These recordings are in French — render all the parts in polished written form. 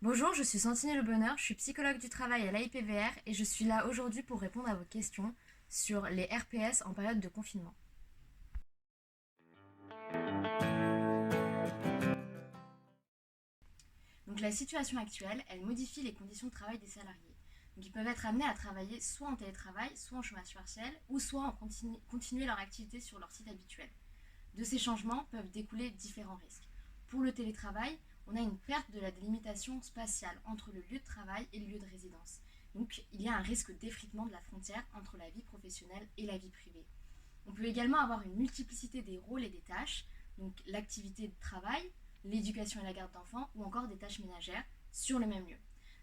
Bonjour, je suis Santine Le Bonheur, je suis psychologue du travail à l'AIPVR et je suis là aujourd'hui pour répondre à vos questions sur les RPS en période de confinement. Donc la situation actuelle, elle modifie les conditions de travail des salariés. Donc ils peuvent être amenés à travailler soit en télétravail, soit en chômage partiel, ou soit en continuer leur activité sur leur site habituel. De ces changements peuvent découler différents risques. Pour le télétravail, on a une perte de la délimitation spatiale entre le lieu de travail et le lieu de résidence. Donc il y a un risque d'effritement de la frontière entre la vie professionnelle et la vie privée. On peut également avoir une multiplicité des rôles et des tâches, donc l'activité de travail, l'éducation et la garde d'enfants, ou encore des tâches ménagères sur le même lieu.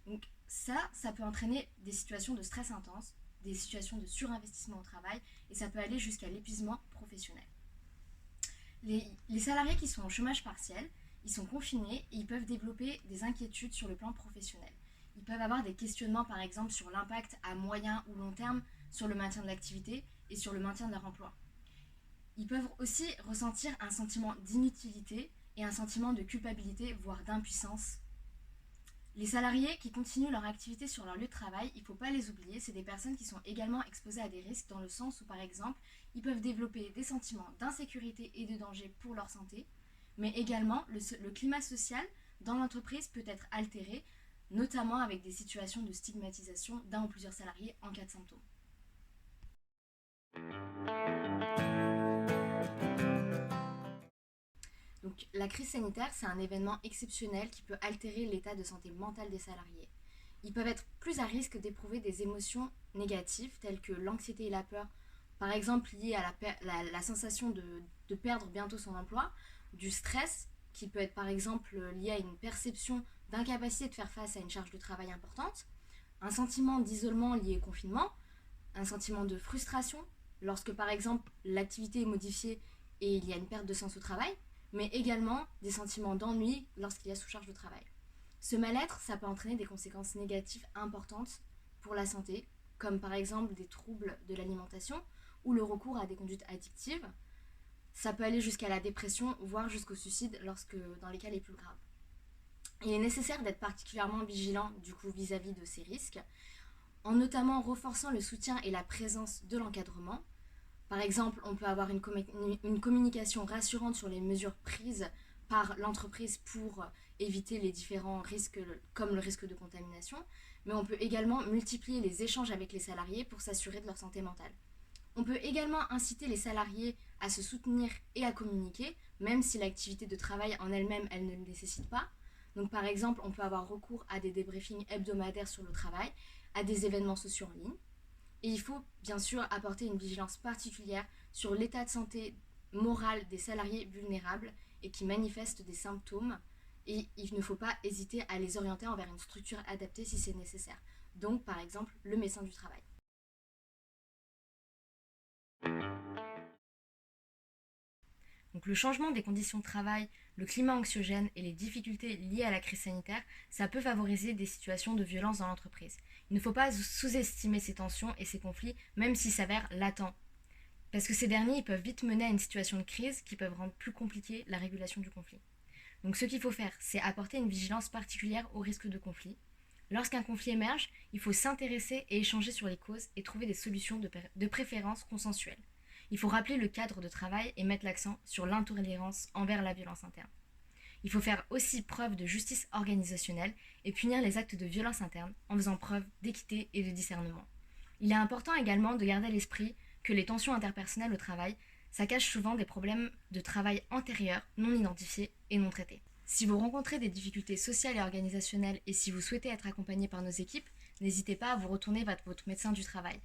Donc ça peut entraîner des situations de stress intense, des situations de surinvestissement au travail, et ça peut aller jusqu'à l'épuisement professionnel. Les salariés qui sont au chômage partiel, ils sont confinés et ils peuvent développer des inquiétudes sur le plan professionnel. Ils peuvent avoir des questionnements par exemple sur l'impact à moyen ou long terme sur le maintien de l'activité et sur le maintien de leur emploi. Ils peuvent aussi ressentir un sentiment d'inutilité et un sentiment de culpabilité, voire d'impuissance. Les salariés qui continuent leur activité sur leur lieu de travail, il ne faut pas les oublier, c'est des personnes qui sont également exposées à des risques dans le sens où, par exemple, ils peuvent développer des sentiments d'insécurité et de danger pour leur santé, mais également le climat social dans l'entreprise peut être altéré, notamment avec des situations de stigmatisation d'un ou plusieurs salariés en cas de symptômes. Donc, la crise sanitaire, c'est un événement exceptionnel qui peut altérer l'état de santé mentale des salariés. Ils peuvent être plus à risque d'éprouver des émotions négatives telles que l'anxiété et la peur, par exemple liées à la sensation de perdre bientôt son emploi, du stress qui peut être par exemple lié à une perception d'incapacité de faire face à une charge de travail importante, un sentiment d'isolement lié au confinement, un sentiment de frustration lorsque par exemple l'activité est modifiée et il y a une perte de sens au travail, mais également des sentiments d'ennui lorsqu'il y a sous-charge de travail. Ce mal-être, ça peut entraîner des conséquences négatives importantes pour la santé, comme par exemple des troubles de l'alimentation ou le recours à des conduites addictives. Ça peut aller jusqu'à la dépression, voire jusqu'au suicide dans les cas les plus graves. Il est nécessaire d'être particulièrement vigilant du coup vis-à-vis de ces risques, en notamment renforçant le soutien et la présence de l'encadrement. Par exemple, on peut avoir une communication rassurante sur les mesures prises par l'entreprise pour éviter les différents risques comme le risque de contamination, mais on peut également multiplier les échanges avec les salariés pour s'assurer de leur santé mentale. On peut également inciter les salariés à se soutenir et à communiquer, même si l'activité de travail en elle-même, elle ne le nécessite pas. Donc par exemple, on peut avoir recours à des débriefings hebdomadaires sur le travail, à des événements sociaux en ligne. Et il faut bien sûr apporter une vigilance particulière sur l'état de santé morale des salariés vulnérables et qui manifestent des symptômes. Et il ne faut pas hésiter à les orienter envers une structure adaptée si c'est nécessaire. Donc par exemple le médecin du travail. Donc le changement des conditions de travail, le climat anxiogène et les difficultés liées à la crise sanitaire, ça peut favoriser des situations de violence dans l'entreprise. Il ne faut pas sous-estimer ces tensions et ces conflits, même s'ils s'avèrent latents. Parce que ces derniers ils peuvent vite mener à une situation de crise qui peuvent rendre plus compliquée la régulation du conflit. Donc ce qu'il faut faire, c'est apporter une vigilance particulière au risque de conflit. Lorsqu'un conflit émerge, il faut s'intéresser et échanger sur les causes et trouver des solutions de préférence consensuelles. Il faut rappeler le cadre de travail et mettre l'accent sur l'intolérance envers la violence interne. Il faut faire aussi preuve de justice organisationnelle et punir les actes de violence interne en faisant preuve d'équité et de discernement. Il est important également de garder à l'esprit que les tensions interpersonnelles au travail, ça cache souvent des problèmes de travail antérieurs, non identifiés et non traités. Si vous rencontrez des difficultés sociales et organisationnelles et si vous souhaitez être accompagné par nos équipes, n'hésitez pas à vous retourner vers votre médecin du travail.